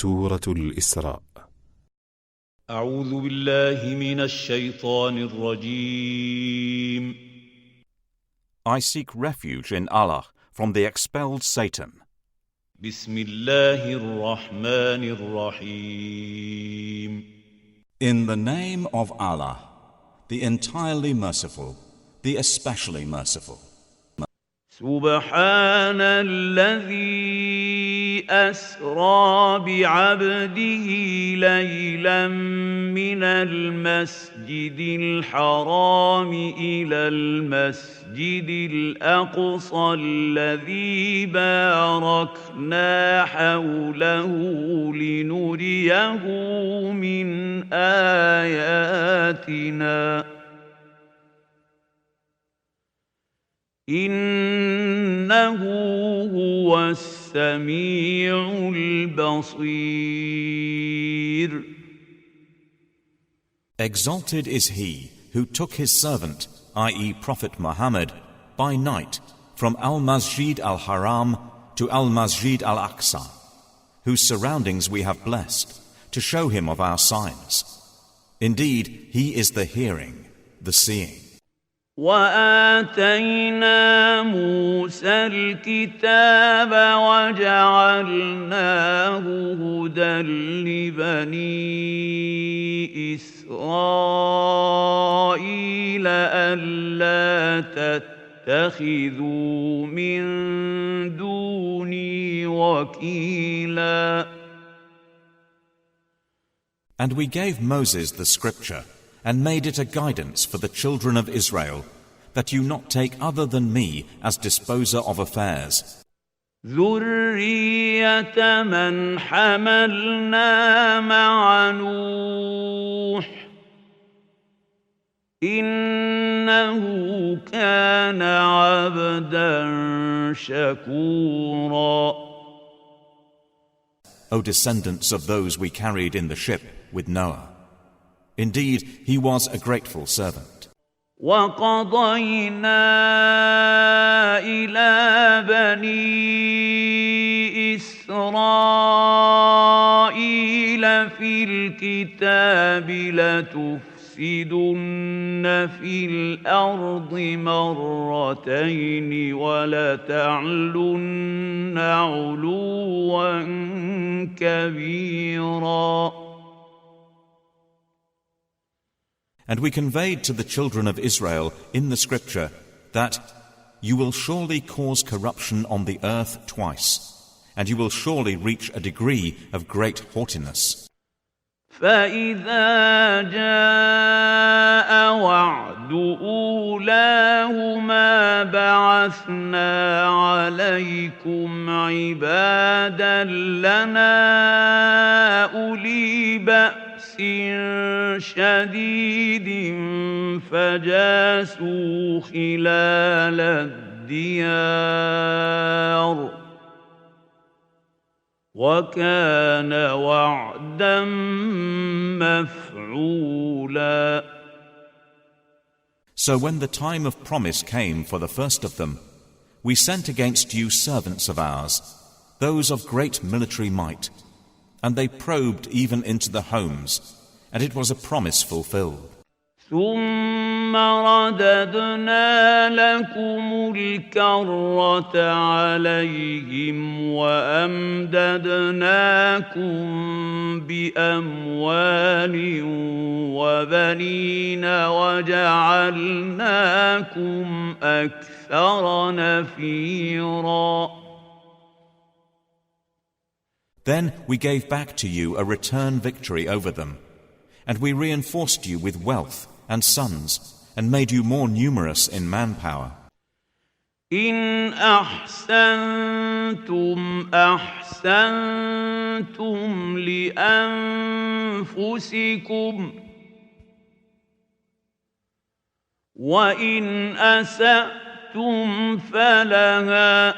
سورة الإسراء. أعوذ بالله من الشيطان الرجيم. I seek refuge in Allah from the expelled Satan. بسم الله الرحمن الرحيم. In the name of Allah, the entirely merciful, the especially merciful. سبحان الذي أسرى بعبده ليلا من المسجد الحرام إلى المسجد الأقصى الذي باركنا حوله لنريه من آياتنا إنه هو السميع البصير. Exalted is he who took his servant, i.e. Prophet Muhammad, by night from Al-Masjid al-Haram to Al-Masjid al-Aqsa, whose surroundings we have blessed, to show him of our signs. Indeed, he is the hearing, the seeing. وآتينا موسى الكتاب وجعلناه هدى لبني إسرائيل ألا تتخذوا من دوني وكيلا. And we gave Moses the scripture and made it a guidance for the children of Israel, that you not take other than me as disposer of affairs. ذرية من حملنا مع نوح إنه كان عبدا شكورا. O descendants of those we carried in the ship with Noah, indeed, he was a grateful servant. وَقَضَيْنَا إِلَى بَنِي إِسْرَائِيلَ فِي الْكِتَابِ لَتُفْسِدُنَّ فِي الْأَرْضِ مرتين ولتعلن علوا كبيرا. And we conveyed to the children of Israel in the scripture that you will surely cause corruption on the earth twice, and you will surely reach a degree of great haughtiness. فَإِذَا جَاءَ وَعْدُ أُولَاهُمَا بَعَثْنَا عَلَيْكُمْ عِبَادًا لَنَا أُولِي بَأْسٍ شديد فجاسوا خلال الديار وكان وعدا مفعولا. So when the time of promise came for the first of them, we sent against you servants of ours, those of great military might, and they probed even into the homes, and it was a promise fulfilled. ثم رددنا لكم الكرة عليهم وأمددناكم بأموال وبنين وجعلناكم أكثر نفيرا. Then we gave back to you a return victory over them, and we reinforced you with wealth and sons, and made you more numerous in manpower. إن أحسنتم أحسنتم لأنفسكم وإن أسأتم فلها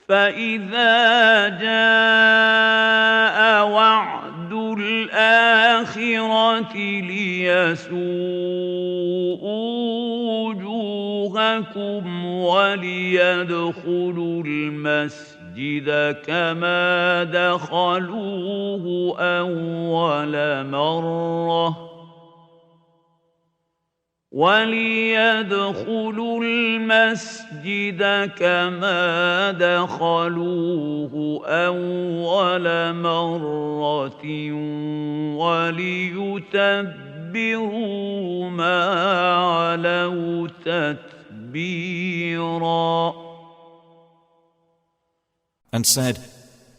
فإذا جاء وعد الآخرة ليسوءوا وجوهكم وليدخلوا المسجد كما دخلوه أول مرة وليدخلوا المسجد كما دخلوه أول مرة وليتبروا ما علوا تتبيرا. And said,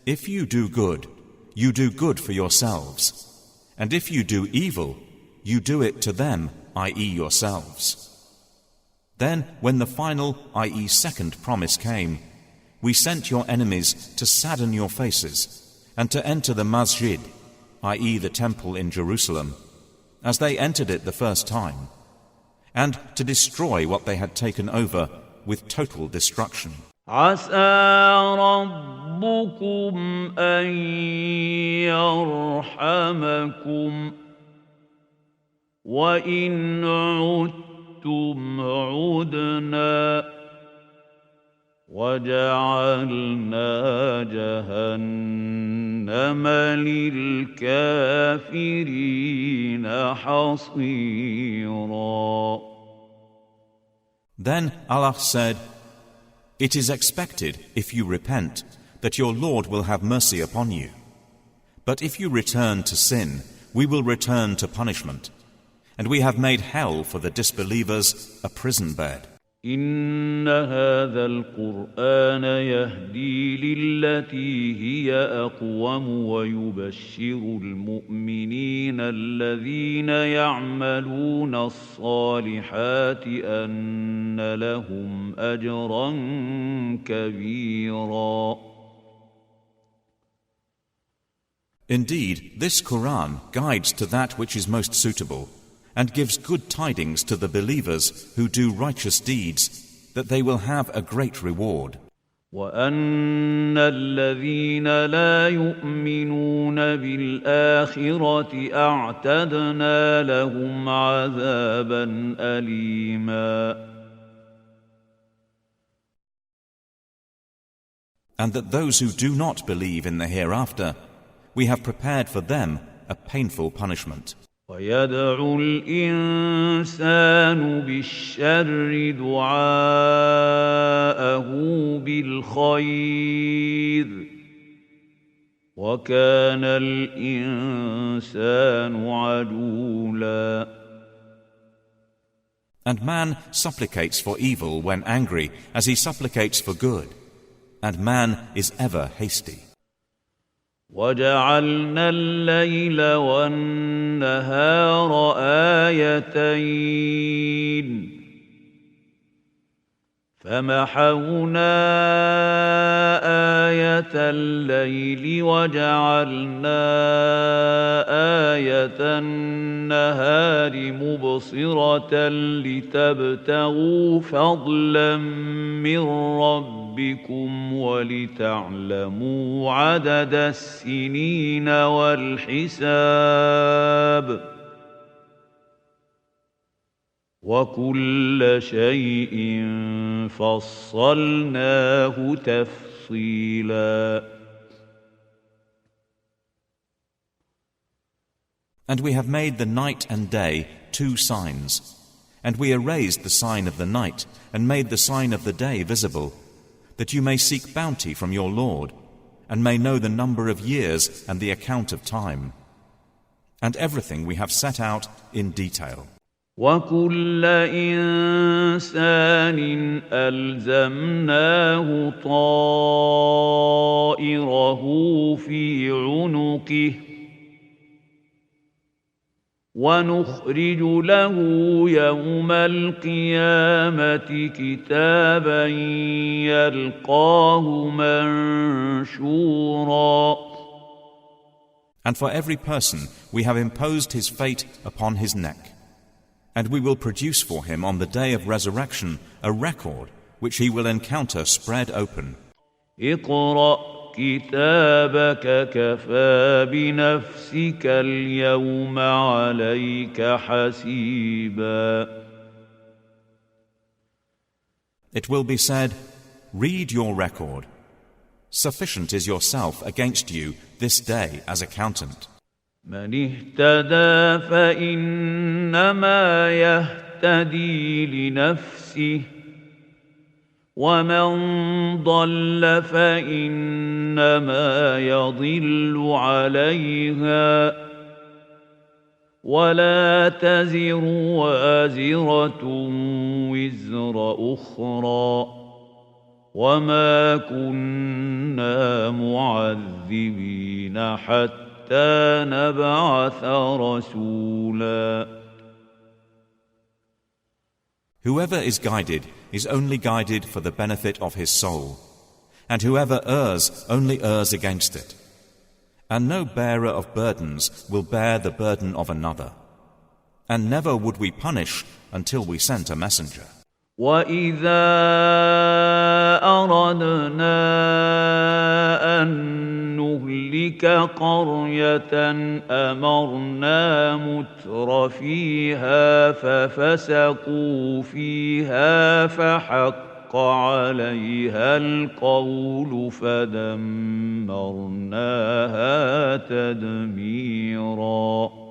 if you do good, you do good for yourselves. And if you do evil, you do it to them, i.e. yourselves. Then, when the final, i.e. second promise came, we sent your enemies to sadden your faces, and to enter the masjid, i.e. the temple in Jerusalem, as they entered it the first time, and to destroy what they had taken over with total destruction. عسى ربكم أن يرحمكم وإن عدتم عدنا وجعلنا جهنم للكافرين حصيرا. Then Allah said, it is expected, if you repent, that your Lord will have mercy upon you. But if you return to sin, we will return to punishment. And we have made hell for the disbelievers a prison bed. إن هذا القرآن يهدي للتي هي أقوم ويبشر المؤمنين الذين يعملون الصالحات أن لهم أجرا كبيرا. Indeed, this Quran guides to that which is most suitable, and gives good tidings to the believers who do righteous deeds, that they will have a great reward. وَأَنَّ الَّذِينَ لَا يُؤْمِنُونَ بِالْآخِرَةِ أَعْتَدْنَا لَهُمْ عَذَابًا أَلِيمًا. And that those who do not believe in the hereafter, we have prepared for them a painful punishment. وَيَدْعُ الْإِنسَانُ بِالشَّرِّ دُعَاءَهُ بِالْخَيْرِ وَكَانَ الْإِنسَانُ عَجُولًا. And man supplicates for evil when angry, as he supplicates for good, and man is ever hasty. وَجَعَلْنَا اللَّيْلَ وَالنَّهَارَ آيَتَيْنِ فَمَحَوْنَا آيَةَ اللَّيْلِ وَجَعَلْنَا آيَةَ النَّهَارِ مُبْصِرَةً لِتَبْتَغُوا فَضْلًا مِّن رَّبِّكُمْ وَلِتَعْلَمُوا عَدَدَ السِّنِينَ وَالْحِسَابَ وَكُلَّ شَيْءٍ فَصَّلْنَاهُ تَفْصِيلًا. And we have made the night and day 2 signs, and we erased the sign of the night and made the sign of the day visible, that you may seek bounty from your Lord, and may know the number of years and the account of time. And everything we have set out in detail. وَكُلَّ إِنسَانٍ أَلْزَمْنَاهُ طَائِرَهُ فِي عُنُقِهِ وَنُخْرِجُ لَهُ يَوْمَ الْقِيَامَةِ كِتَابًا يَلْقَاهُ مَنشُورًا. And for every person we have imposed his fate upon his neck. And we will produce for him on the day of resurrection a record which he will encounter spread open. اقرأ كتابك كفى بنفسك اليوم عليك حسيبا. It will be said, read your record. Sufficient is yourself against you this day as accountant. من اهتدى فإنما يهتدي لنفسه ومن ضل فإنما يضل عليها ولا تزر وازرة وزر أخرى وما كنا معذبين حتى نبعث رسولا. Whoever is guided is only guided for the benefit of his soul, and whoever errs only errs against it. And no bearer of burdens will bear the burden of another. And never would we punish until we sent a messenger. وَإِذَا أَرَدْنَا أَن نُّهْلِكَ قَرْيَةً أَمَرْنَا مُتْرَ فِيهَا فَفَسَقُوا فِيهَا فَحَقَّ عَلَيْهَا الْقَوْلُ فَدَمَّرْنَاهَا تَدْمِيرًا.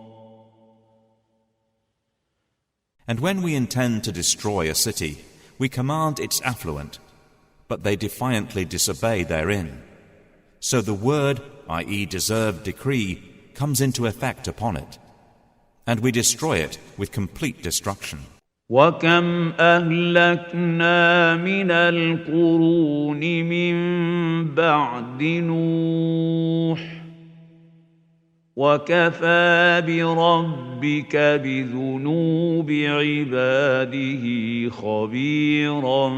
And when we intend to destroy a city, we command its affluent, but they defiantly disobey therein. So the word, i.e. deserved decree, comes into effect upon it, and we destroy it with complete destruction. وَكَمْ أَهْلَكْنَا مِنَ الْقُرُونِ مِن بَعْدِ نُوحٍ وَكَفَى بِرَبِّكَ بِذُنُوبِ عِبَادِهِ خَبِيرًا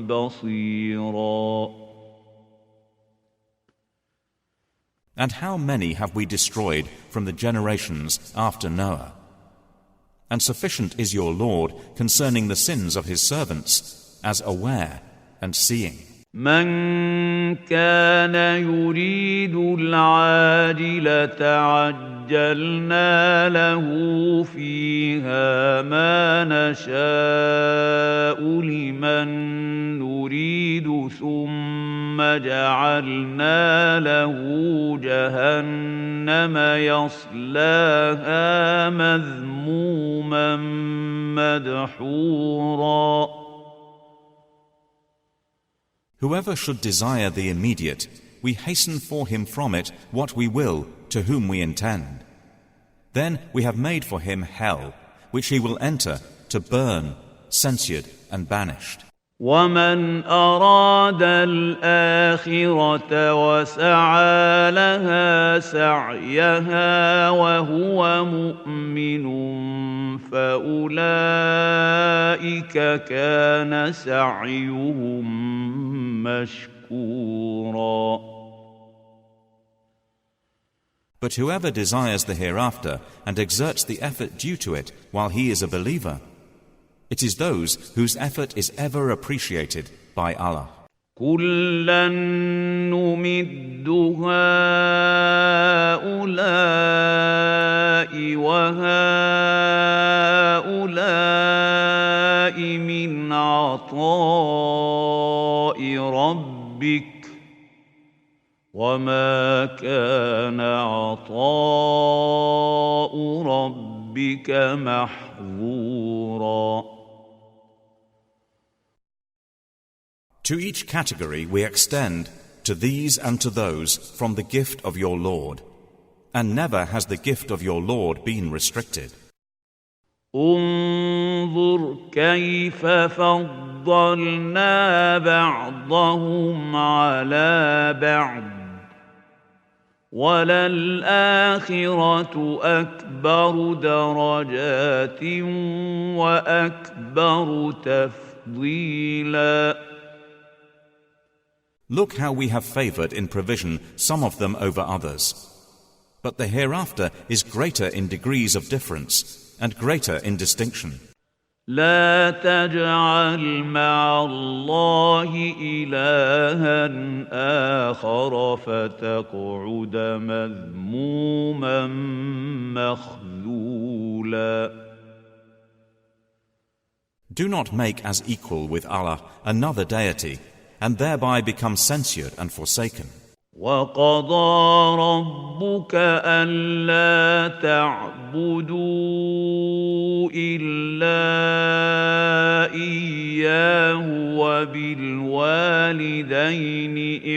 بَصِيرًا. And how many have we destroyed from the generations after Noah? And sufficient is your Lord concerning the sins of his servants, as aware and seeing. من كان يريد العاجلة عجلنا له فيها ما نشاء لمن نريد ثم جعلنا له جهنم يصلاها مذموما مدحورا. Whoever should desire the immediate, we hasten for him from it what we will to whom we intend. Then we have made for him hell, which he will enter to burn, censured and banished. وَمَنْ أَرَادَ الْآخِرَةَ وَسَعَى لَهَا سَعْيَهَا وَهُوَ مُؤْمِنٌ فَأُولَئِكَ كَانَ سَعْيُهُمْ مَشْكُورًا. But whoever desires the hereafter and exerts the effort due to it while he is a believer, it is those whose effort is ever appreciated by Allah. كُلًّا نُّمِدُّ هَٰؤُلَاءِ وَهَٰؤُلَاءِ مِنْ عَطَاءِ رَبِّكَ وَمَا كَانَ عَطَاءُ رَبِّكَ مَحْظُورًا. To each category we extend, to these and to those, from the gift of your Lord. And never has the gift of your Lord been restricted. انظر كيف فضلنا بعضهم على بعض وللآخرة أكبر درجات وأكبر تفضيلا. Look how we have favored in provision some of them over others. But the hereafter is greater in degrees of difference and greater in distinction. لا تجعل مع الله إلها آخر فتقعد مذموما مخذولا. Do not make as equal with Allah another deity, and thereby become censured and forsaken. وَقَضَى رَبُّكَ أَلَّا تَعْبُدُوا إِلَّا إِيَّاهُ وَبِالْوَالِدَيْنِ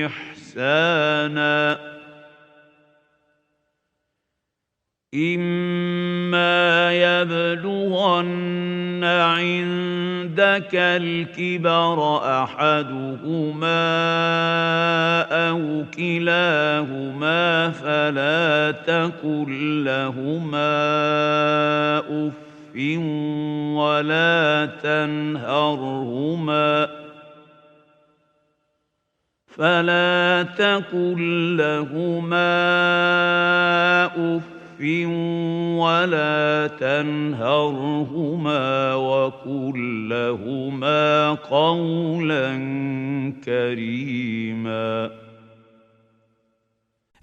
إِحْسَانًا إِمَّا يَبْلُغَنَّ عِندَكَ الْكِبَرَ أَحَدُهُمَا أَوْ كِلَاهُمَا فَلَا تَقُل لَّهُمَا أُفٍّ ولا تنهرهما وقل لهما قولا كريما.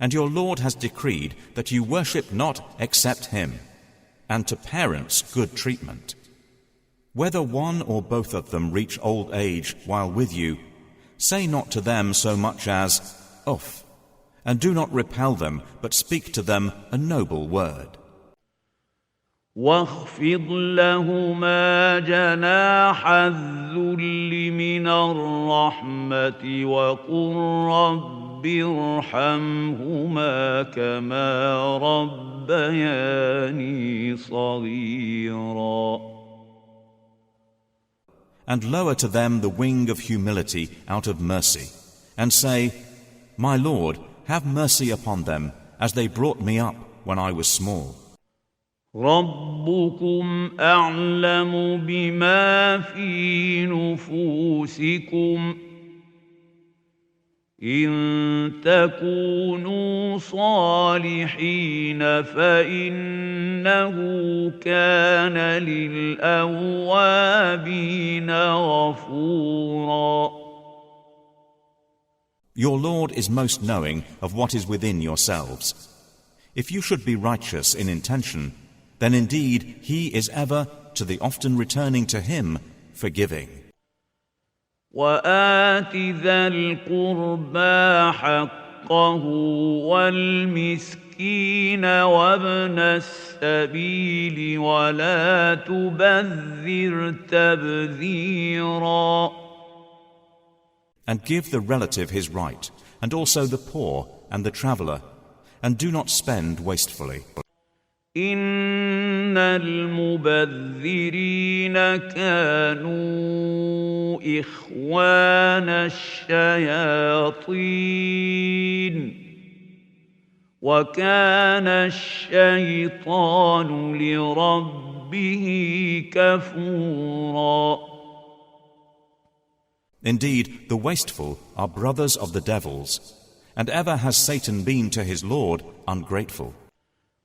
And your Lord has decreed that you worship not except Him, and to parents good treatment. Whether one or both of them reach old age while with you, say not to them so much as, "Uff," and do not repel them, but speak to them a noble word. واخفض لهما جناح الذل من الرحمة وقل رب ارحمهما كما ربياني صغيرا. And lower to them the wing of humility out of mercy, and say, "My Lord, have mercy upon them, as they brought me up when I was small." ربكم أعلم بما في نفوسكم إن تكونوا صالحين فإنه كان للأوابين غفورا. Your Lord is most knowing of what is within yourselves. If you should be righteous in intention, then indeed He is ever, to the often returning to Him, forgiving. وَآتِ ذَا الْقُرْبَى حَقَّهُ وَالْمِسْكِينَ وَابْنَ السَّبِيلِ وَلَا تُبَذِّرْ تَبْذِيرًا. And give the relative his right, and also the poor and the traveller, and do not spend wastefully. إن المبذرين كانوا إخوان الشياطين وكان الشيطان لربه كفورا. Indeed, the wasteful are brothers of the devils, and ever has Satan been to his Lord ungrateful.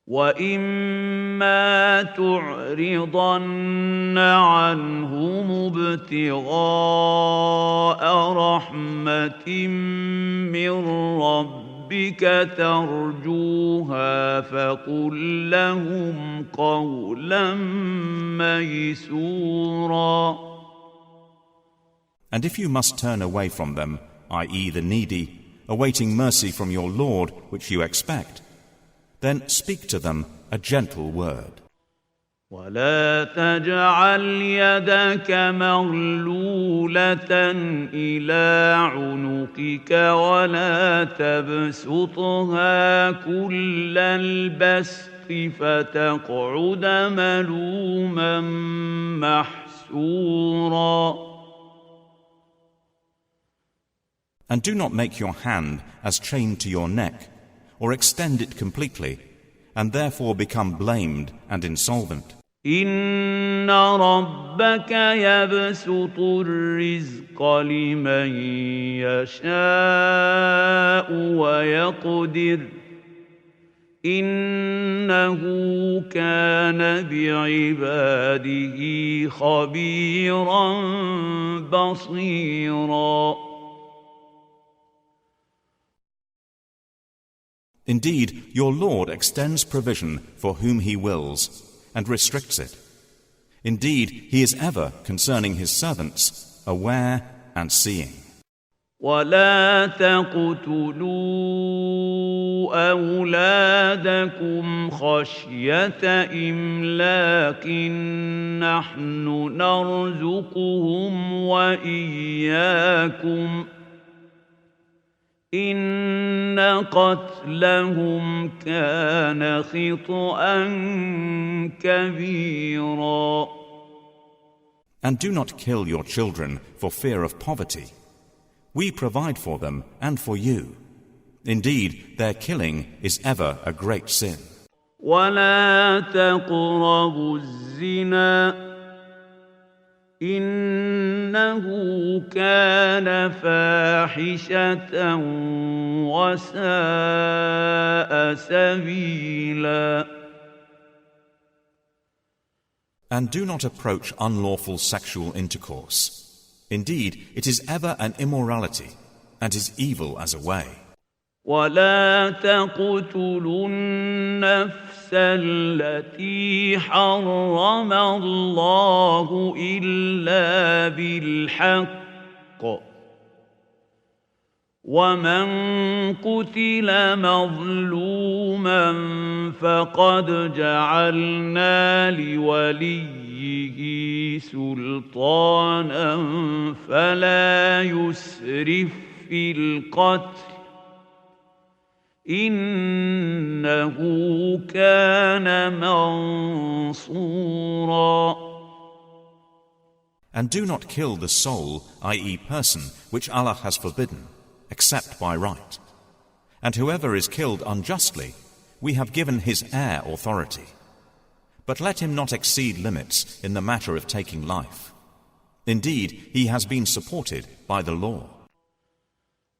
وَإِمَّا تُعْرِضَنَّ عَنْهُمُ ابْتِغَاءَ رَحْمَةٍ مِّن رَّبِّكَ تَرْجُوهَا فَقُل لَّهُمْ قَوْلًا مَّيْسُورًا. And if you must turn away from them, i.e. the needy, awaiting mercy from your Lord which you expect, then speak to them a gentle word. ولا تجعل يدك مغلولة إلى عنقك ولا تبسطها كل البسط فتقعد ملوما محسورا. And do not make your hand as chained to your neck, or extend it completely, and therefore become blamed and insolvent. إن ربك يبسط الرزق لمن يشاء ويقدر إنه كان بعباده خبيرا بصيرا. Indeed, your Lord extends provision for whom He wills, and restricts it. Indeed, He is ever, concerning His servants, aware and seeing. ولا تقتلوا أولادكم خشية إملاق نحن نرزقهم وإياكم إن قتلهم كان خطأ كبيرا. And do not kill your children for fear of poverty. We provide for them and for you. Indeed, their killing is ever a great sin. ولا تقربوا الزنا إنه كان فاحشة وساء سبيلا. And do not approach unlawful sexual intercourse. Indeed, it is ever an immorality and is evil as a way. ولا تقتلوا النفس التي حرم الله إلا بالحق ومن قتل مظلوما فقد جعلنا لوليه سلطانا فلا يسرف في القتل إنه كان منصورا. And do not kill the soul, i.e. person, which Allah has forbidden, except by right. And whoever is killed unjustly, we have given his heir authority. But let him not exceed limits in the matter of taking life. Indeed, he has been supported by the law.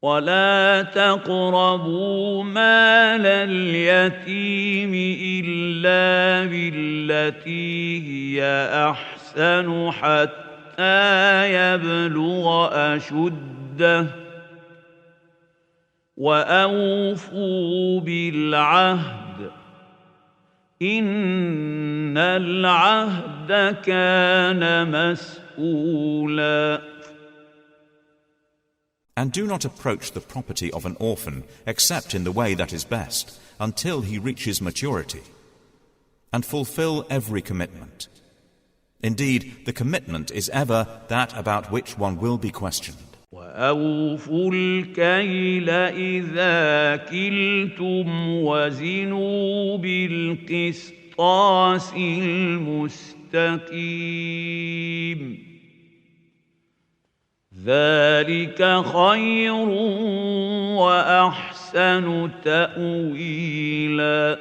ولا تقربوا مال اليتيم إلا بالتي هي أحسن حتى يبلغ أشده وأوفوا بالعهد إن العهد كان مسؤولا. And do not approach the property of an orphan except in the way that is best until he reaches maturity. And fulfill every commitment. Indeed, the commitment is ever that about which one will be questioned. وَأَوْفُوا الْكَيْلَ إِذَا كِلْتُمْ وَزِنُوا بِالْقِسْطَاسِ الْمُسْتَقِيمِ ذلك خير وأحسن تأويلا.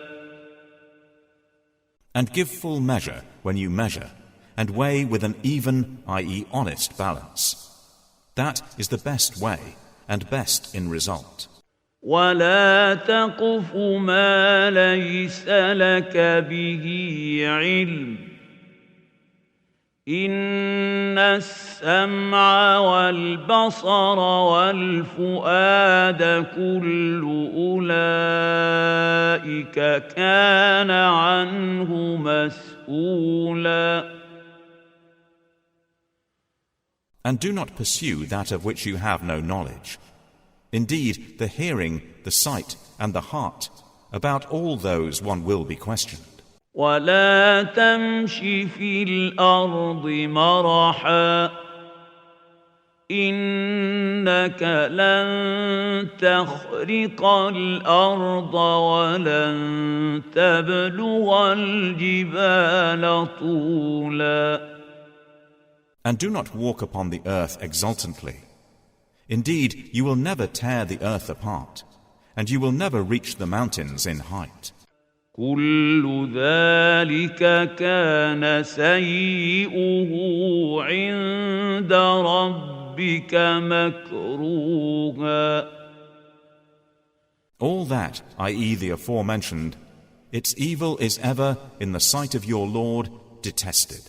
And give full measure when you measure, and weigh with an even, i.e. honest balance. That is the best way and best in result. ولا تقف ما ليس لك به علم إن السمع والبصر والفؤاد كل أولئك كان عنه مسؤولا. And do not pursue that of which you have no knowledge. Indeed, the hearing, the sight, and the heart, about all those one will be questioned. ولا تمش في الأرض مرحا إنك لن تخرق الأرض ولن تبلغ الجبال طولا. And do not walk upon the earth exultantly. Indeed, you will never tear the earth apart, and you will never reach the mountains in height. كل ذلك كان سيئه عند ربك مكروها. All that, i.e. the aforementioned, its evil is ever, in the sight of your Lord, detested.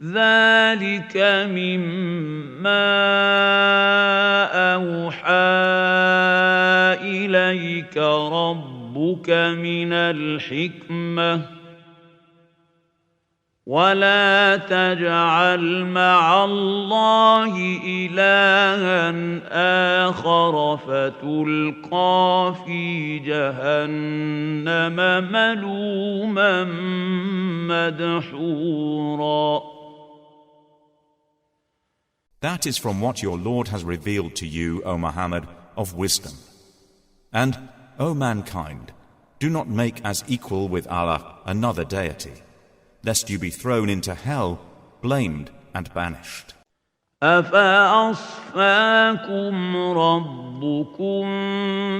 ذلك مما أوحى إليك ربك من الحكمة ولا تجعل مع الله إلها آخر فتلقى في جهنم ملوما مدحورا. That is from what your Lord has revealed to you, O Muhammad, of wisdom. And, O mankind, do not make as equal with Allah another deity, lest you be thrown into hell, blamed and banished. أفأصفاكم ربكم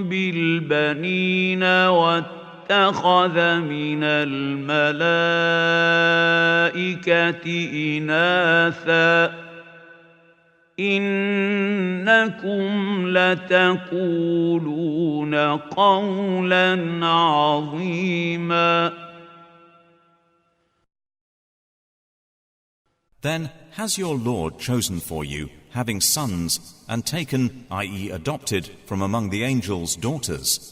بالبنين واتخذ من الملائكة إناثا إنكم لتقولون قولا عظيما. Then has your Lord chosen for you, having sons, and taken, i.e. adopted, from among the angels daughters?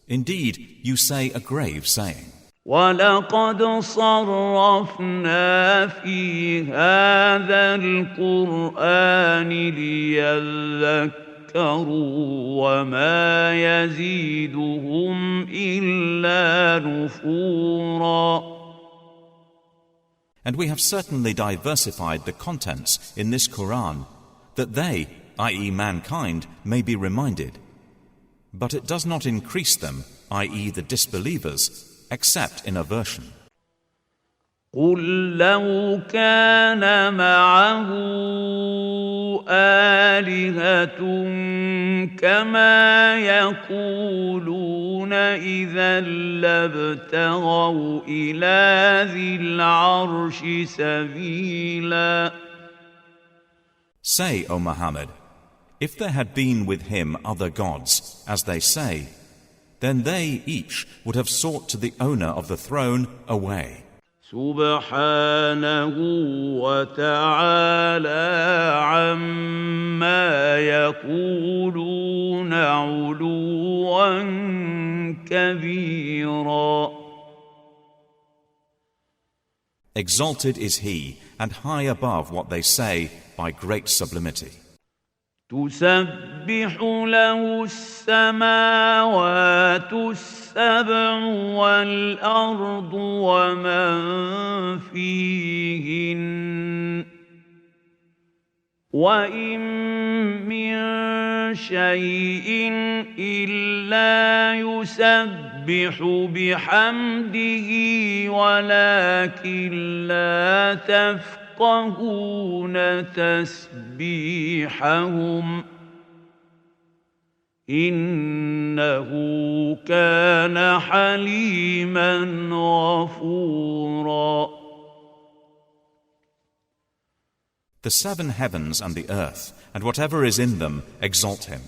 Indeed, you say a grave saying. وَلَقَدْ صَرَّفْنَا فِي هَذَا الْقُرْآنِ لِيَذَّكَّرُوا وَمَا يَزِيدُهُمْ إِلَّا نُفُورًا. And we have certainly diversified the contents in this Quran, that they, i.e. mankind, may be reminded. But it does not increase them, i.e. the disbelievers, except in aversion. قُلْ لَوْ كَانَ مَعَهُ آلِهَةٌ كَمَا يَقُولُونَ إِذًا لَابْتَغَوْا إِلَى ذِي الْعَرْشِ سَبِيلًا. Say, O Muhammad, if there had been with him other gods, as they say, then they each would have sought to the owner of the throne a way. سبحانه وتعالى عما يقولون علوا كبيرا. Exalted is he, and high above what they say by great sublimity. تسبح له السماوات السبع والأرض ومن فيهن وإن من شيء إلا يسبح بحمده ولكن لا تفقهون تسبيحهم إنه كان حليما غفورا. The seven heavens and the earth, and whatever is in them, exalt him.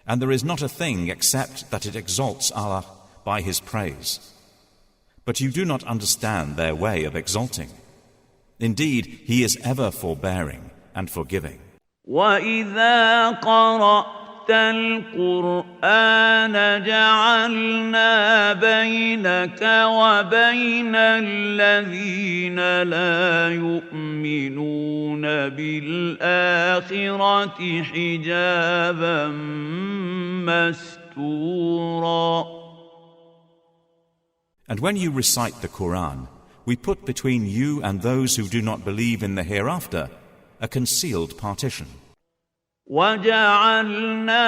And there is not a thing except that it exalts Allah by His praise. But you do not understand their way of exalting. Indeed, He is ever forbearing and forgiving. وَإِذَا قَرَأْتَ الْقُرْآنَ جَعَلْنَا بَيْنَكَ وَبَيْنَ الَّذِينَ لَا يُؤْمِنُونَ بِالْآخِرَةِ حِجَابًا مَسْتُورًا. And when you recite the Quran, we put between you and those who do not believe in the hereafter a concealed partition. وَجَعَلْنَا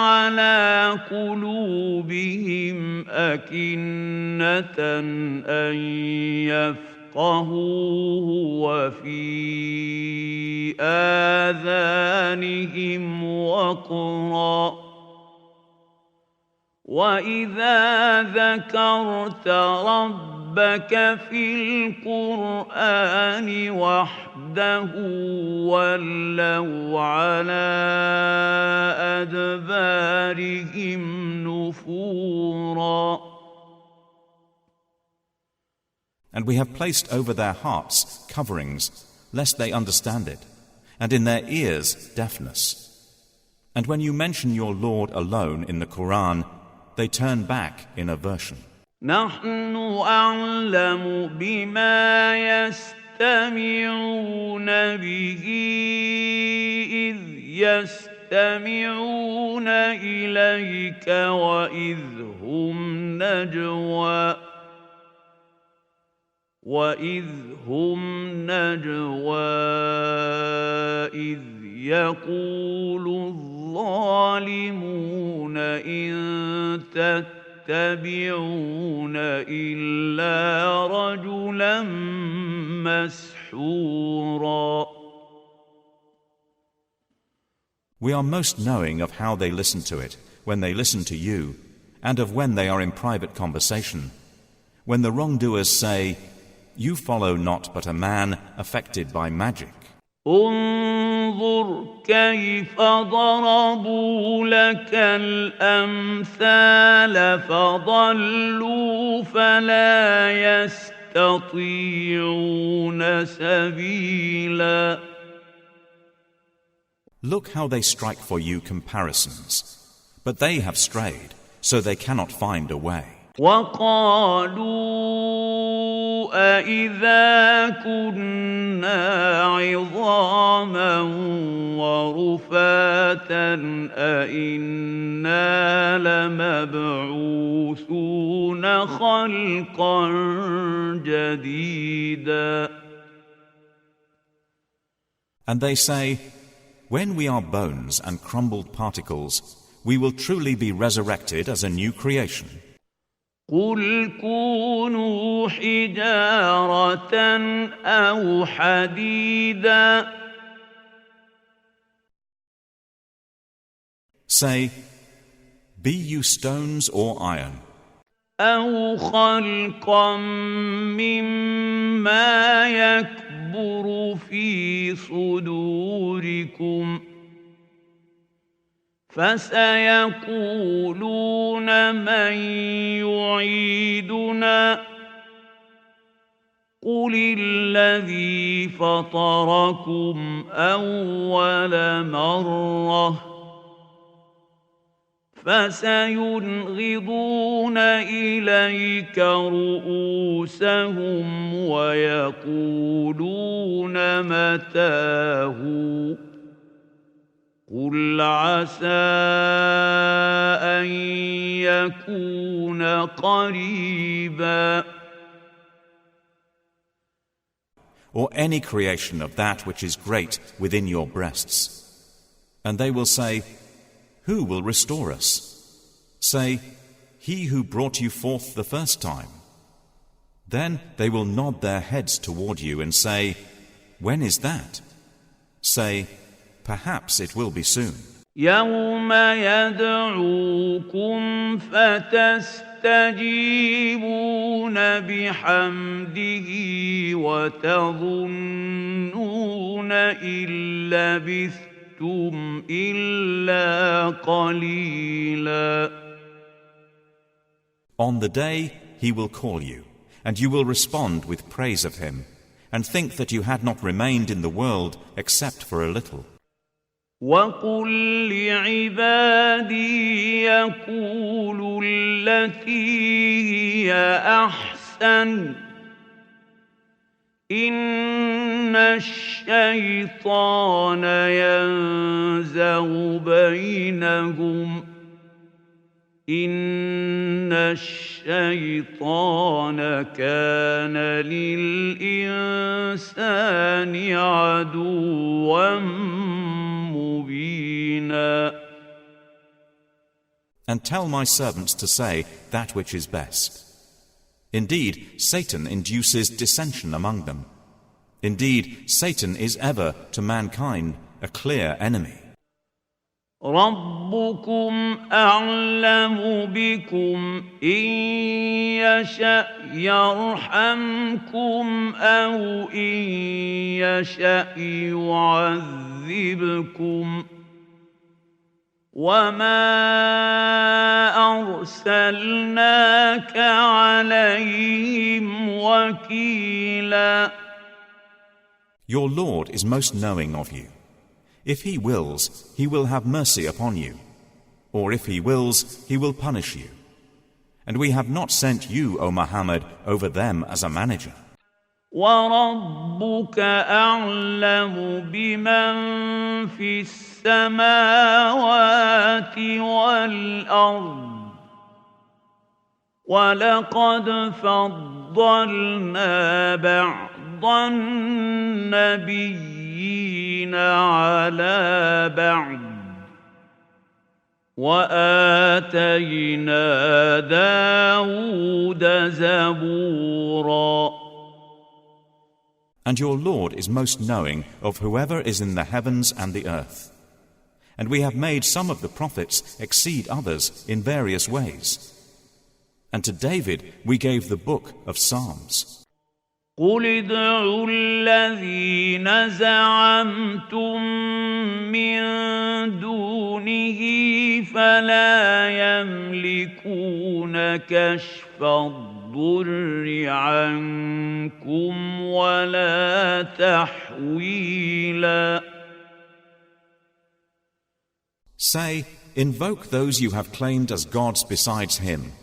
عَلَى قُلُوبِهِمْ أَكِنَّةً أَن يَفْقَهُوهُ وَفِي آذَانِهِمْ وَقْرًا وَإِذَا ذَكَرْتَ رَبَّكَ فِي الْقُرْآنِ وَحْدَهُ وَلَّوْا عَلَى أَدْبَارِهِمْ نُفُورًا. And we have placed over their hearts coverings, lest they understand it, and in their ears deafness. And when you mention your Lord alone in the Quran, they turn back in aversion. نحن أعلم بما يستمعون به إذ يستمعون إليك وإذ هم نجوى إذ يقول الظالمون إن تتبعون إلا رجلا مسحورا. We are most knowing of how they listen to it when they listen to you, and of when they are in private conversation. When the wrongdoers say, "You follow not but a man affected by magic." انظر كيف ضربوا لك الأمثال فضلوا فلا يستطيعون سبيلا. Look how they strike for you comparisons, but they have strayed, so they cannot find a way. وقالوا أإذا كنا عظاما ورفاتا أإنا لمبعوثون خلقا جديدا. And they say, when we are bones and crumbled particles, we will truly be resurrected as a new creation. قل كونوا حجارة أو حديدا. Say, be you stones or iron, أو خلقا مما يكبر في صدوركم فسيقولون من يعيدنا قل الذي فطركم أول مرة فسينغضون إليك رؤوسهم ويقولون متاه قل عسى أن يكون قريبا. or any creation of that which is great within your breasts. And they will say, who will restore us? Say, he who brought you forth the first time. Then they will nod their heads toward you and say, when is that? Say, perhaps it will be soon. يوم يدعوكم فتستجيبون بحمده وتظنون إن لبثتم إلا قليلا. On the day he will call you, and you will respond with praise of him, and think that you had not remained in the world except for a little. وَقُلْ لِعِبَادِي يَقُولُوا الَّتِي هِيَ أَحْسَنُ إِنَّ الشَّيْطَانَ يَنزَغُ بَيْنَهُمْ إِنَّ الشَّيْطَانَ كَانَ لِلْإِنسَانِ عَدُوًّا مُبِينًا. And tell my servants to say that which is best. Indeed, Satan induces dissension among them. Indeed, Satan is ever to mankind a clear enemy. ربكم أعلم بكم إن يشأ يرحمكم أو إن يشأ يعذبكم وما أرسلناك عليهم وكيلا. Your Lord is most knowing of you. If he wills, he will have mercy upon you, or if he wills, he will punish you. And we have not sent you, O Muhammad, over them as a manager. وَرَبُّكَ أَعْلَمُ بِمَنْ فِي السَّمَاوَاتِ وَالْأَرْضِ وَلَقَدْ فَضَّلْنَا بَعْضَ النَّبِيِّينَ عَلَى بَعْضٍ وَآتَيْنَا دَاوُودَ زَبُورًا. And your Lord is most knowing of whoever is in the heavens and the earth. And we have made some of the prophets exceed others in various ways. And to David we gave the book of Psalms. قُلِ ادْعُوا الَّذِينَ زَعَمْتُم مِّن دُونِهِ فَلَا يَمْلِكُونَ كَشْفَ الضُّرِّ عَنكُمْ وَلَا تَحْوِيلًا. Say, invoke those you have claimed as gods besides him,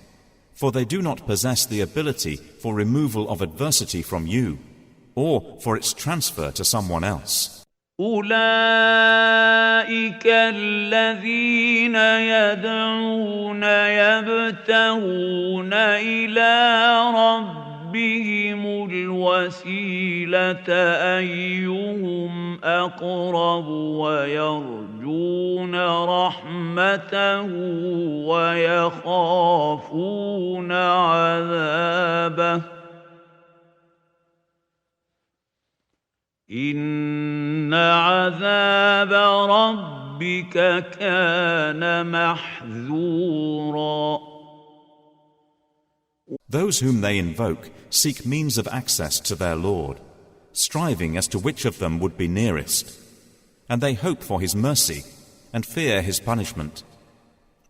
for they do not possess the ability for removal of adversity from you, or for its transfer to someone else. أولئك الذين يدعون يبتغون إلى ربهم الوسيلة أيهم أقرب ويرجون رحمته ويخافون عذابه إن عذاب ربك كان محذورا. Those whom they invoke seek means of access to their Lord, striving as to which of them would be nearest, and they hope for his mercy and fear his punishment.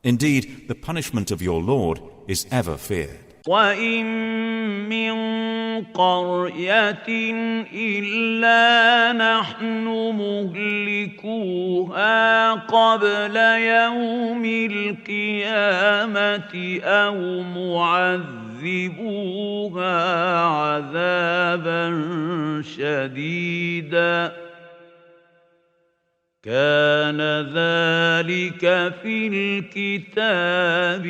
Indeed, the punishment of your Lord is ever feared. وَإِن مِّن قَرْيَةٍ إِلَّا نَحْنُ مُهْلِكُوهَا قَبْلَ يَوْمِ الْقِيَامَةِ أَوْ مُعَذِّبُوهَا عَذَابًا شَدِيدًا كَانَ ذَلِكَ فِي الْكِتَابِ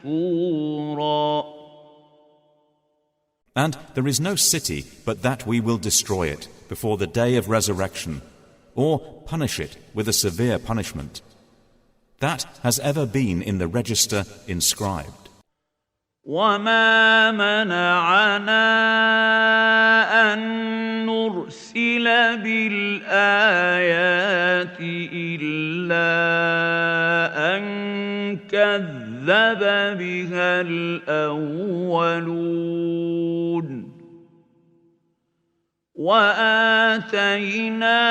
مَسْطُورًا. And there is no city but that we will destroy it before the day of resurrection, or punish it with a severe punishment. That has ever been in the register inscribed. وَمَا مَنَعَنَا أَن نُّرْسِلَ بِالْآيَاتِ إِلَّا أَن كَذَّبَ بِهَا الْأَوَّلُونَ وَآتَيْنَا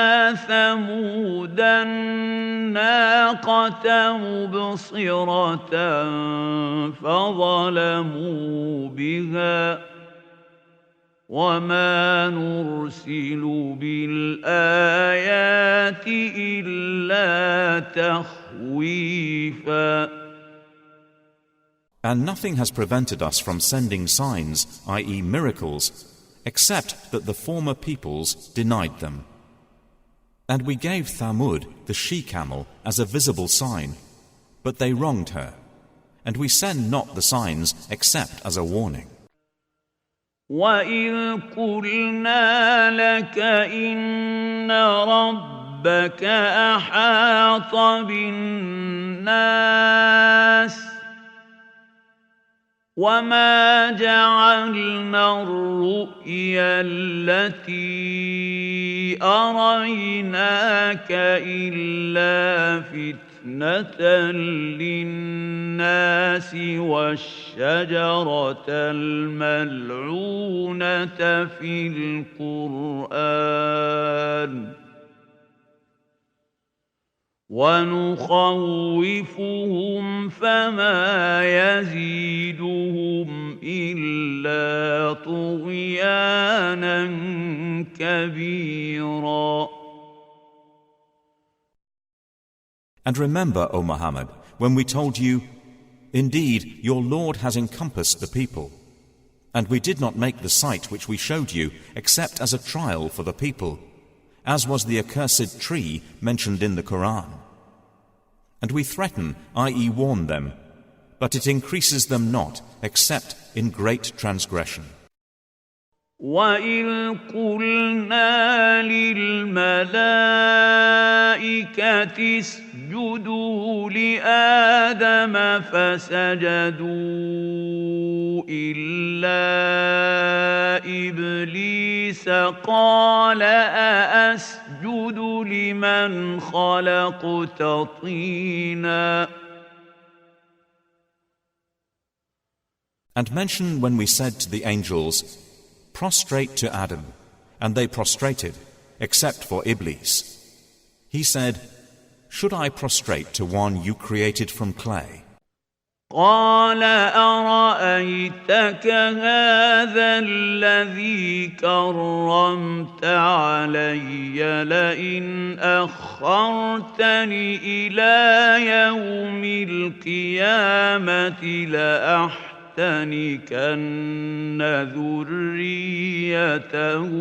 ثَمُودَ النَّاقَةَ مُبْصِرَةً فَظَلَمُوا بِهَا وَمَا نُرْسِلُ بِالْآيَاتِ إِلَّا تَخْوِيفًا. And nothing has prevented us from sending signs, i.e. miracles, except that the former peoples denied them. And we gave Thamud the she-camel as a visible sign, but they wronged her, and we send not the signs except as a warning. وَإِذْ قُلْنَا لَكَ إِنَّ رَبَّكَ أَحَاطَ بِالنَّاسِ وَمَا جَعَلْنَا الرُّؤْيَا الَّتِي أَرَيْنَاكَ إِلَّا فِتْنَةً لِلنَّاسِ وَالشَّجَرَةَ الْمَلْعُونَةَ فِي الْقُرْآنِ وَنُخَوِّفُهُمْ فَمَا يَزِيدُهُمْ إِلَّا طُغْيَانًا كَبِيرًا. And remember, O Muhammad, when we told you, Indeed, your Lord has encompassed the people. And we did not make the sight which we showed you except as a trial for the people, as was the accursed tree mentioned in the Quran. And we threaten, i.e. warn them, but it increases them not except in great transgression. وَإِذْ قُلْنَا لِلْمَلَائِكَةِ اسْجُدُوا لِآدَمَ فَسَجَدُوا إِلَّا إِبْلِيسَ قَالَ أَأَسْجُدُ لِمَنْ خَلَقْتَ طِينًا. And mention when we said to the angels, prostrate to Adam, and they prostrated, except for Iblis. He said, should I prostrate to one you created from clay? قال أرأيتك هذا الذي كرمت علي لئن أخرتني إلى يوم القيامة لأحتنكن ذريته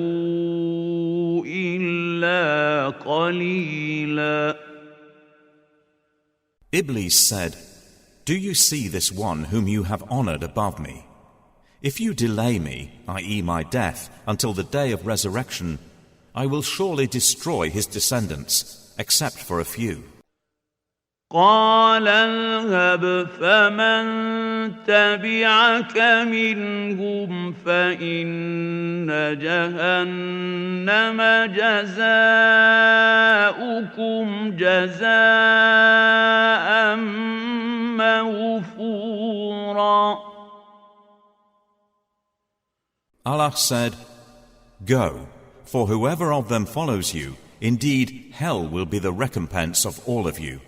إلا قليلا. Iblis said, do you see this one whom you have honored above me? If you delay me, i.e. my death, until the day of resurrection, I will surely destroy his descendants, except for a few. قال اذهب فمن تبعك منهم فإن جهنم جزاؤكم جزاء موفورا. Allah said, go, for whoever of them follows you, indeed hell will be the recompense of all of you,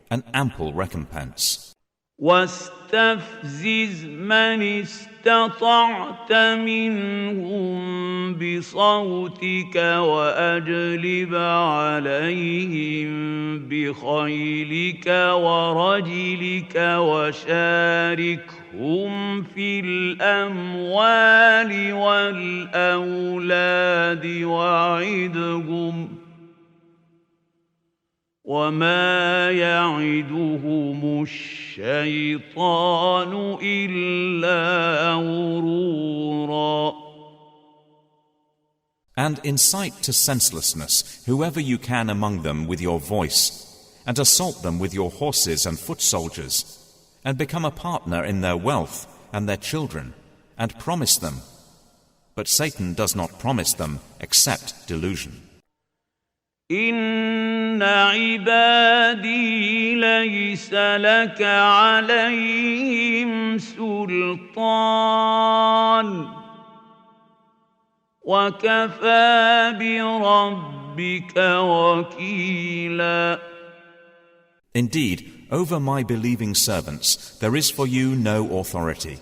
an ample recompense. واستفزز من استطعت منهم بصوتك وأجلب عليهم بخيلك ورجلك وشاركهم في الأموال والأولاد وعدهم وما يعدهم الشيطان إلا غرورا. And incite to senselessness whoever you can among them with your voice, and assault them with your horses and foot soldiers, and become a partner in their wealth and their children, and promise them. But Satan does not promise them except delusion. إن عبادي ليس لك عليهم سلطان وكفى بربك وكيلا. Indeed, over my believing servants there is for you no authority,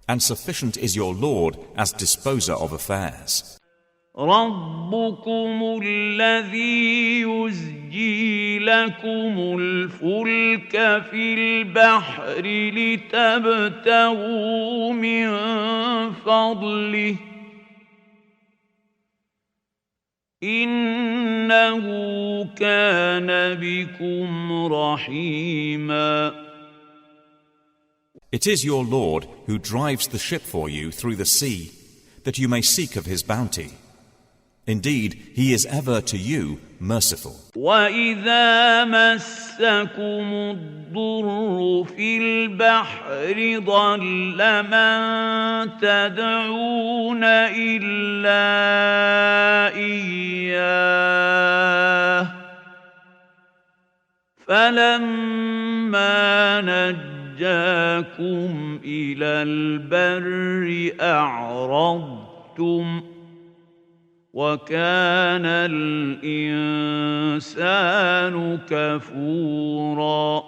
and sufficient is your Lord as disposer of affairs. ربكم الذي يزجي لكم الفلك في البحر لتبتغوا من فضله إنه كان بكم رحيما. It is your Lord who drives the ship for you through the sea, that you may seek of his bounty. Indeed, he is ever to you merciful. وَإِذَا مَسَّكُمُ الضُّرُّ فِي الْبَحْرِ ضَلَّ مَن تَدْعُونَ إِلَّا إِيَّاهُ فَلَمَّا نَجَّاكُمْ إِلَى الْبَرِّ أَعْرَضْتُمْ وَكَانَ الْإِنسَانُ كَفُورًا.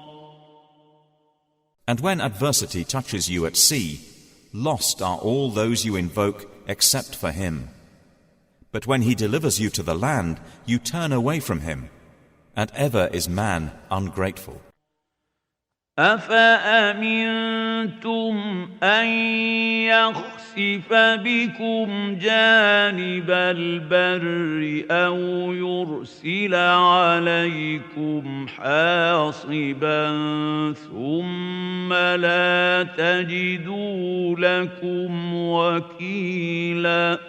And when adversity touches you at sea, lost are all those you invoke except for him. But when he delivers you to the land, you turn away from him, and ever is man ungrateful. أفأمنتم أن يخسف بكم جانب البر أو يرسل عليكم حاصبا ثم لا تجدوا لكم وكيلا.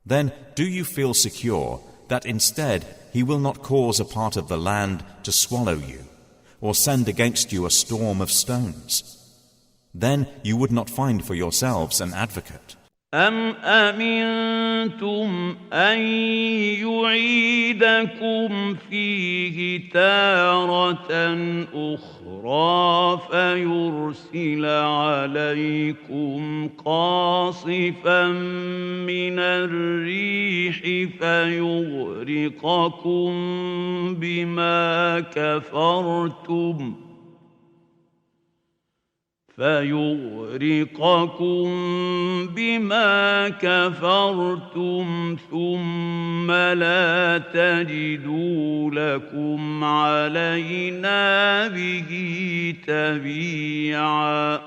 Then do you feel secure that instead he will not cause a part of the land to swallow you, or send against you a storm of stones? Then you would not find for yourselves an advocate. أم أمنتم أن يعيدكم فيه تارة أخرى فيرسل عليكم قاصفا من الريح فيغرقكم بما كفرتم ثم لا تجدوا لكم علينا به تبيعا.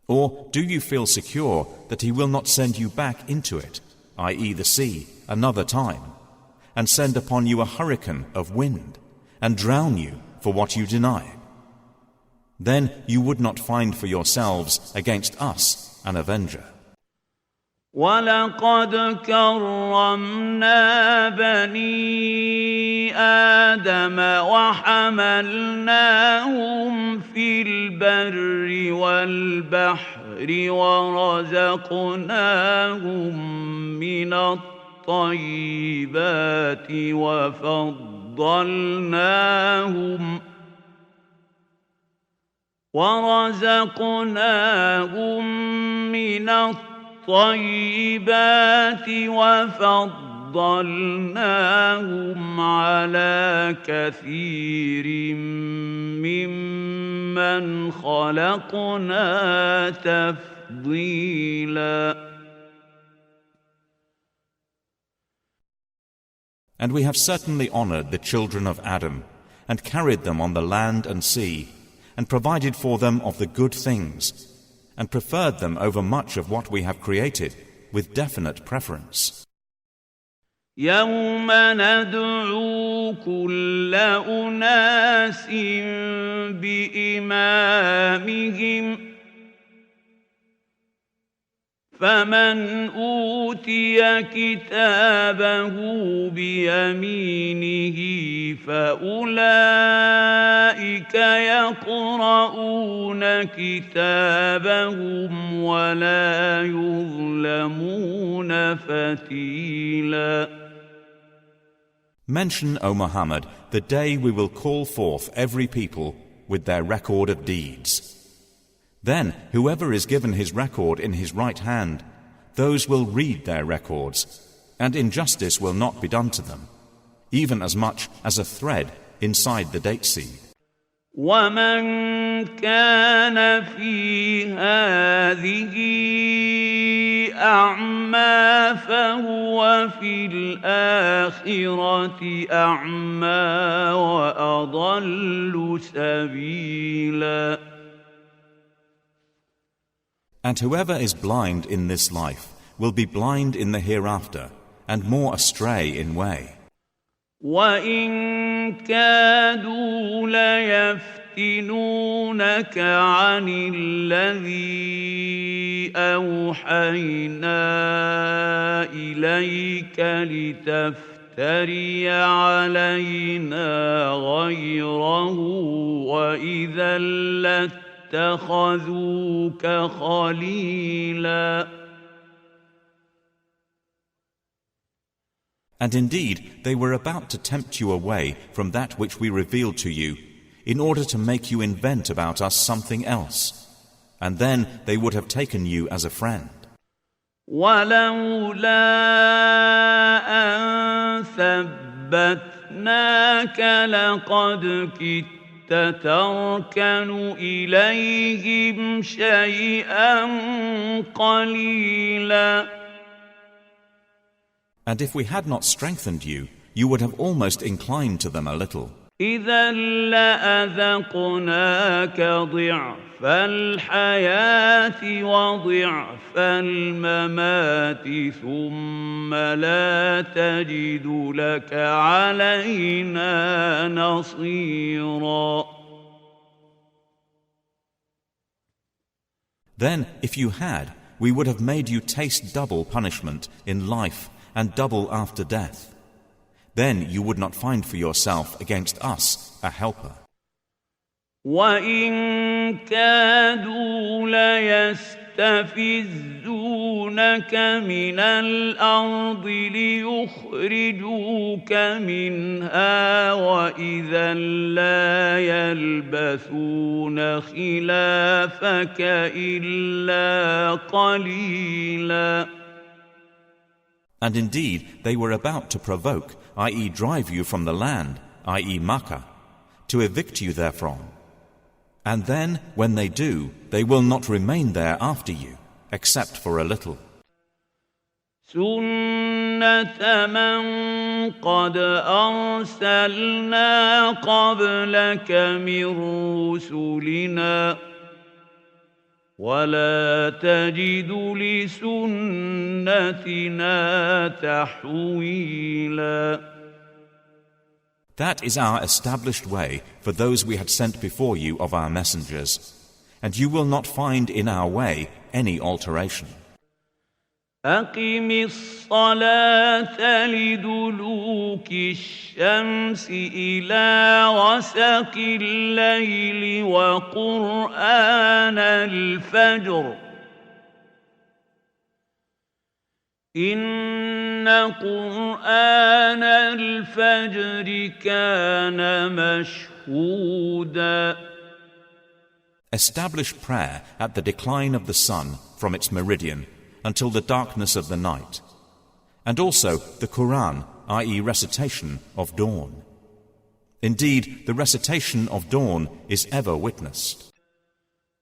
Or do you feel secure that he will not send you back into it, i.e. the sea, another time, and send upon you a hurricane of wind, and drown you for what you denied? Then you would not find for yourselves against us an avenger. وَلَقَدْ كَرَّمْنَا بَنِي آدَمَ وَحَمَلْنَاهُمْ فِي الْبَرِّ وَالْبَحْرِ وَرَزَقْنَاهُم مِّنَ الطَّيِّبَاتِ وفضلناهم على كثير ممن خلقنا تفضيلا. And we have certainly honored the children of Adam, and carried them on the land and sea, and provided for them of the good things, and preferred them over much of what we have created with definite preference. يوم ندعو كل أناس بإمامهم فمن أوتي كتابه بيمينه فأولئك يقرؤون كتابهم ولا يظلمون فتيلا. Mention, O Muhammad, the day we will call forth every people with their record of deeds. Then whoever is given his record in his right hand, those will read their records, and injustice will not be done to them, even as much as a thread inside the date seed. وَمَنْ كَانَ فِي هَٰذِهِ أَعْمَىٰ فَهُوَ فِي الْآخِرَةِ أَعْمَىٰ وَأَضَلُّ سَبِيلًا. And whoever is blind in this life will be blind in the hereafter, and more astray in way. وَإِن كَادُوا لَيَفْتِنُونَكَ عَنِ الَّذِي أَوْحَيْنَا إِلَيْكَ لِتَفْتَرِيَ عَلَيْنَا غَيْرَهُ وَإِذًا لَّاتَّخَذُوكَ خَلِيلًا. And indeed, they were about to tempt you away from that which we revealed to you, in order to make you invent about us something else, and then they would have taken you as a friend. وَلَوْلَا أَن ثَبَّتْنَاكَ لَقَدْ كِدتَّ تَرْكَنُ إِلَيْهِمْ شَيْئًا قَلِيلًا. And if we had not strengthened you, you would have almost inclined to them a little. إذا لأذقناك ضعف الحياة وضعف الممات ثم لا تجد لك علينا نصيرا. Then, if you had, we would have made you taste double punishment in life and double after death. Then you would not find for yourself against us a helper. وَإِن كَادُوا لَيَسْتَفِزُّونَكَ مِنَ الْأَرْضِ لِيُخْرِجُوكَ مِنْهَا وَإِذًا لَّا يَلْبَثُونَ خِلَافَكَ إِلَّا قَلِيلًا. And indeed, they were about to provoke, i.e. drive you from the land, i.e. Makkah, to evict you therefrom. And then, when they do, they will not remain there after you, except for a little. سُنَّةَ مَن قَدْ أَرْسَلْنَا قَبْلَكَ مِن رُّسُلِنَا وَلَا تَجِدُ لِسُنَّتِنَا تَحْوِيلًا. That is our established way for those we had sent before you of our messengers, and you will not find in our way any alteration. أقم الصلاة لدلوك الشمس إلى غسق الليل وقرآن الفجر إن قرآن الفجر كان مشهودا. Establish prayer at the decline of the sun from its meridian until the darkness of the night, and also the Quran, i.e. recitation of dawn. Indeed, the recitation of dawn is ever witnessed.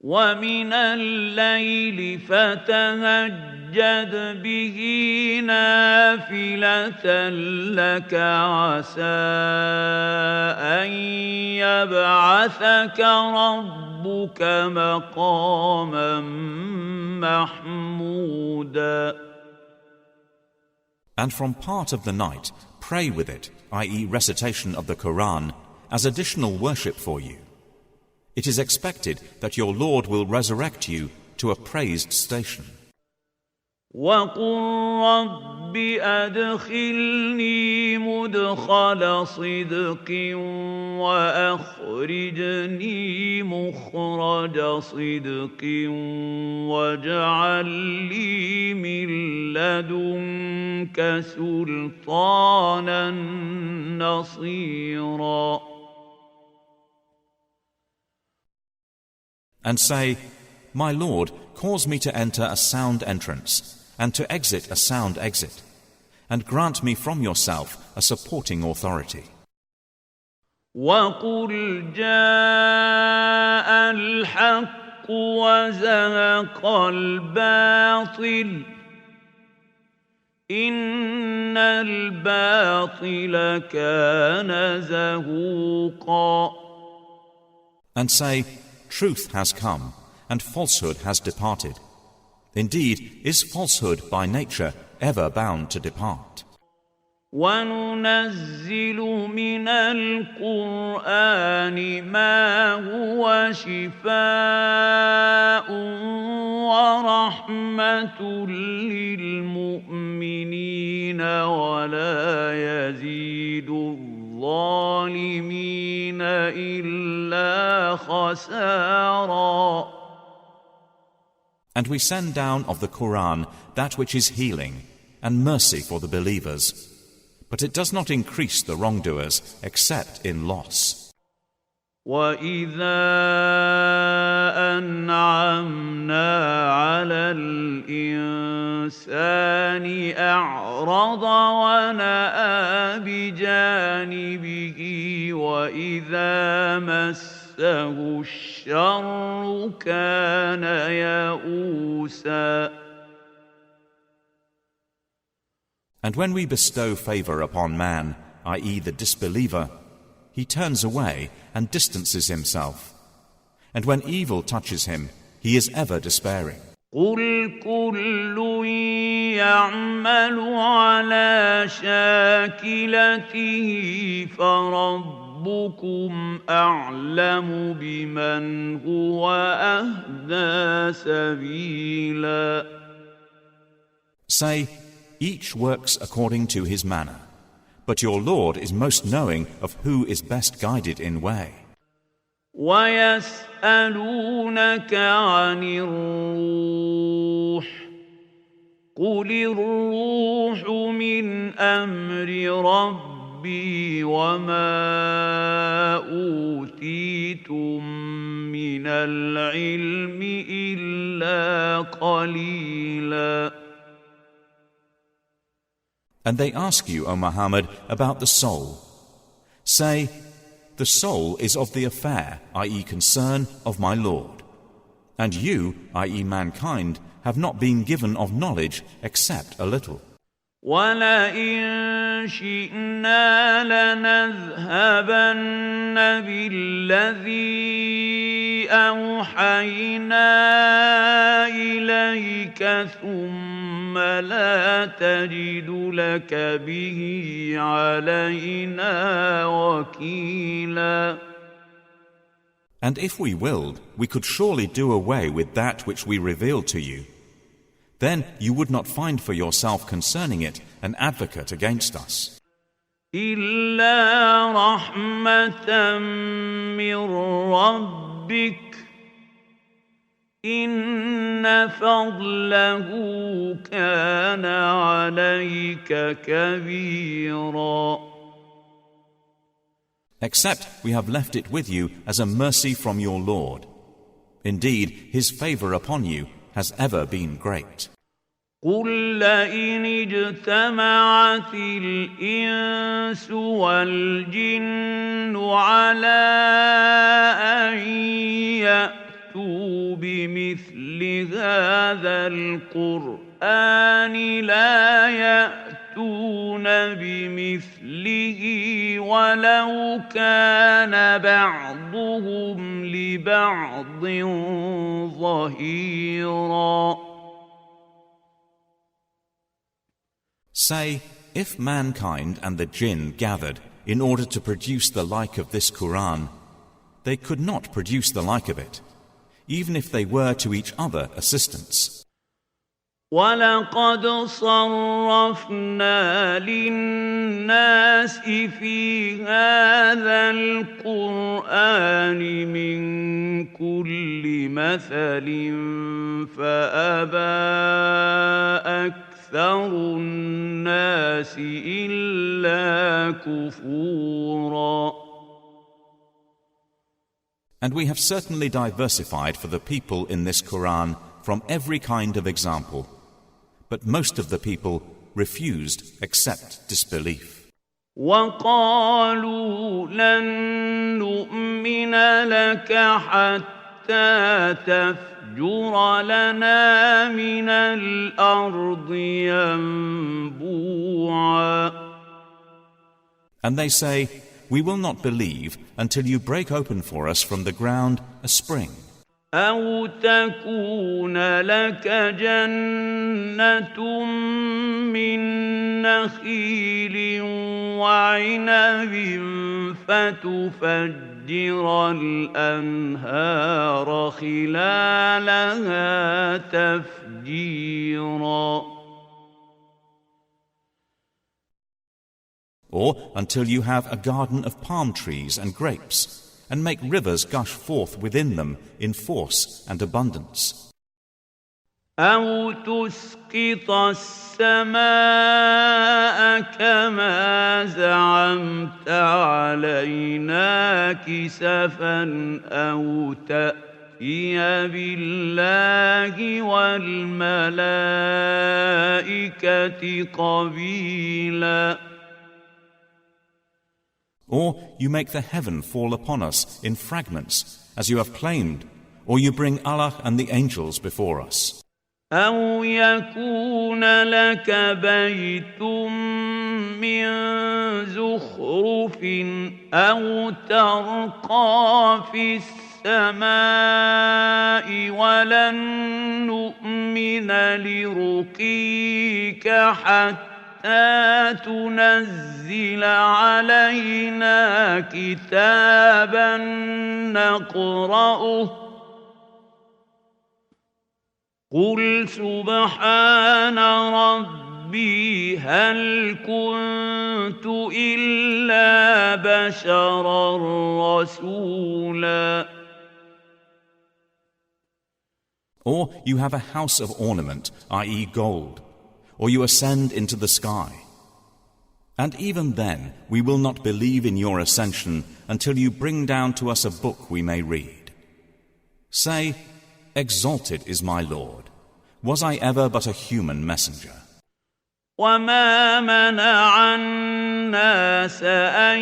وَمِنَ اللَّيْلِ فَتَهَجَّدْ بِهِ نَافِلَةً لَكَ عَسَىٰ أَن يَبْعَثَكَ رَبُّكَ مَقَامًا مَّحْمُودًا. And from part of the night, pray with it, i.e. recitation of the Quran, as additional worship for you. It is expected that your Lord will resurrect you to a praised station. وَقُل رَّبِّ أَدْخِلْنِي مُدْخَلَ صِدْقٍ وَأَخْرِجْنِي مُخْرَجَ صِدْقٍ وَاجْعَل لِّي مِن لَّدُنكَ سُلْطَانًا نَّصِيرًا. And say, My Lord, cause me to enter a sound entrance, and to exit a sound exit, and grant me from yourself a supporting authority. وَقُلْ جَاءَ الْحَقُّ وَزَهَقَ الْبَاطِلُ إِنَّ الْبَاطِلَ كَانَ زَهُوقًا. And say, Truth has come, and falsehood has departed. Indeed, is falsehood by nature ever bound to depart? وَنُنَزِّلُ مِنَ الْقُرْآنِ مَا هُوَ شِفَاءٌ وَرَحْمَةٌ لِّلْمُؤْمِنِينَ وَلَا يَزِيدُ الظَّالِمِينَ إِلَّا خَسَارًا. And we send down of the Quran that which is healing and mercy for the believers, but it does not increase the wrongdoers except in loss. وَإِذَا أَنْعَمْنَا عَلَى الْإِنسَانِ أَعْرَضَ وَنَأَىٰ بِجَانِبِهِ وَإِذَا مَسَّهُ الشَّرُّ كَانَ يَئُوسًا. And when we bestow favor upon man, i.e. the disbeliever, he turns away and distances himself. And when evil touches him, he is ever despairing. قل كل يعمل على شاكلته فربكم أعلم بمن هو أهدى سبيلا. Say, each works according to his manner, but your Lord is most knowing of who is best guided in way. ويسألونك عن الروح قل الروح من أمر ربي وما أوتيتم من العلم إلا قليلا. And they ask you, O Muhammad, about the soul. Say, the soul is of the affair, i.e. concern, of my Lord. And you, i.e. mankind, have not been given of knowledge except a little. وَلَئِن شِئْنَا لَنَذْهَبَنَّ بِالَّذِي أَوْحَيْنَا إِلَيْكَ ثُمَّ لَا تَجِدُ لَكَ بِهِ عَلَيْنَا وَكِيلًا. And if we willed, we could surely do away with that which we revealed to you. Then you would not find for yourself concerning it an advocate against us. إِلَّا رَحْمَةً مِّن رَّبِّكَ إِنَّ فَضْلَهُ كَانَ عَلَيْكَ كَبِيرًا. Except we have left it with you as a mercy from your Lord. Indeed, his favor upon you has ever been great. قُل لَّئِنِ اجْتَمَعَتِ الْإِنسُ وَالْجِنُّ عَلَىٰ أَن يَأْتُوا بِمِثْلِ هَٰذَا الْقُرْآنِ لَا يَأْتُونَ بِمِثْلِهِ وَلَوْ كَانَ بَعْضُهُمْ لِبَعْضٍ ظَهِيرًا. Say, if mankind and the jinn gathered in order to produce the like of this Quran, they could not produce the like of it, even if they were to each other assistants. وَلَقَدْ صَرَّفْنَا لِلنَّاسِ فِي هَٰذَا الْقُرْآنِ مِن كُلِّ مَثَلٍ فَأَبَىٰ أَكْثَرُ النَّاسِ إِلَّا كُفُورًا. And we have certainly diversified for the people in this Quran from every kind of example, but most of the people refused except disbelief. وَقَالُوا لَن نُّؤْمِنَ لَكَ حَتَّىٰ تَفْجُرَ لَنَا مِنَ الْأَرْضِ يَنبُوعًا. And they say, we will not believe until you break open for us from the ground a spring. أَوْ تَكُونَ لَكَ جَنَّةٌ مِّن نَّخِيلٍ وَعِنَبٍ فَتُفَجِّرَ الْأَنْهَارَ خِلَالَهَا تَفْجِيرًا. Or until you have a garden of palm trees and grapes, and make rivers gush forth within them in force and abundance. أَوْ تُسْقِطَ السَّمَاءَ كَمَا زَعَمْتَ عَلَيْنَا كِسَفًا أَوْ تَأْتِيَ بِاللَّهِ وَالْمَلَائِكَةِ قَبِيلًا. Or you make the heaven fall upon us in fragments, as you have claimed, or you bring Allah and the angels before us. أو يكون لك بيت من زخرف أو ترقى في السماء ولن نؤمن لرقيك حتى تنزل علينا كتابا نقرأه قل سبحان ربي هل كنت إلا بشرا رسولا. Or you have a house of ornament, i.e. gold, or you ascend into the sky. And even then we will not believe in your ascension until you bring down to us a book we may read. Say, exalted is my Lord. Was I ever but a human messenger? وما منع الناس أن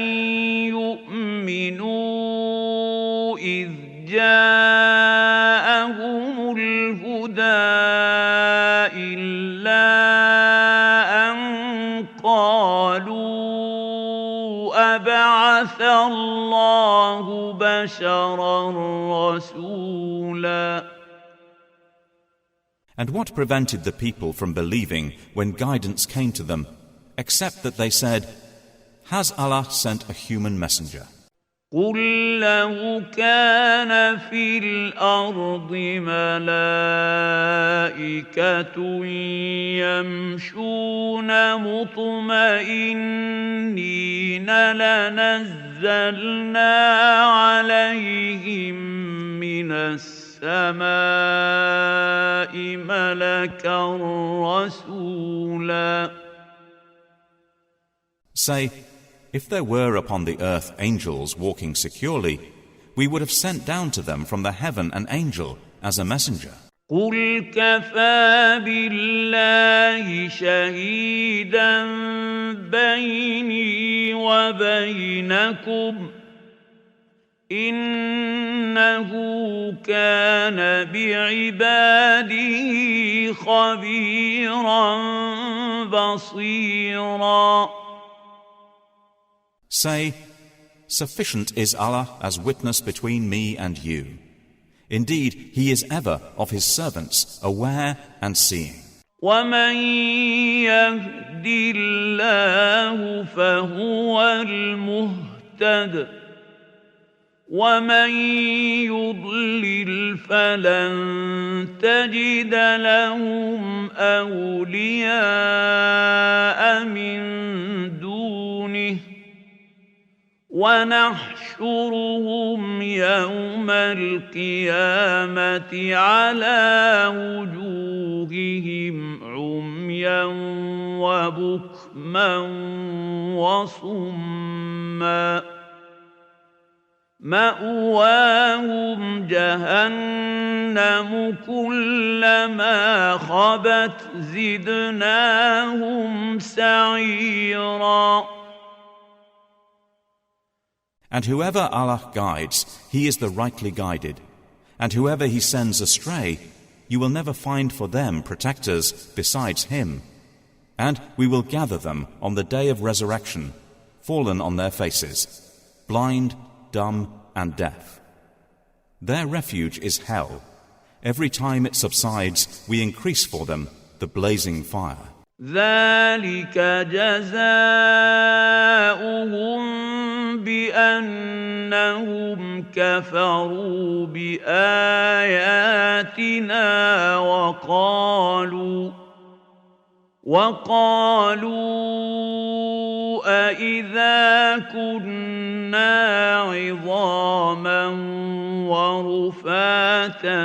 يؤمنوا إذ جاءهم الهدى إلا أن قالوا أبعث الله بشرا رسولا. And what prevented the people from believing when guidance came to them, except that they said, Has Allah sent a human messenger? قل لو كان في الأرض ملائكة يمشون مطمئنين لنزلنا عليهم من السماء ملكا رسولا. Say, if there were upon the earth angels walking securely, we would have sent down to them from the heaven an angel as a messenger. قل كفى بالله شهيدا بيني وبينكم إنه كان بعباده خبيرا بصيرا. Say, sufficient is Allah as witness between me and you. Indeed, He is ever of His servants aware and seeing. ومن يهد الله فهو المهتد ومن يضلل فلن تجد لهم أولياء من دونه ونحشرهم يوم القيامة على وجوههم عميا وبكما وصما مأواهم جهنم كلما خبت زدناهم سعيرا. And whoever Allah guides, he is the rightly guided. And whoever He sends astray, you will never find for them protectors besides Him. And we will gather them on the day of resurrection, fallen on their faces, blind, dumb, and deaf. Their refuge is hell. Every time it subsides, we increase for them the blazing fire. ذلك جزاؤهم بأنهم كفروا بآياتنا وقالوا أإذا كنا عظاما ورفاتا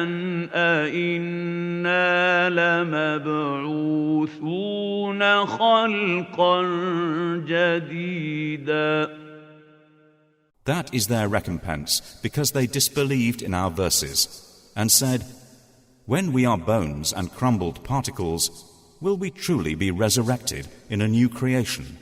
أإنا لمبعوثون خلقا جديدا. That is their recompense, because they disbelieved in our verses, and said, When we are bones and crumbled particles, will we truly be resurrected in a new creation?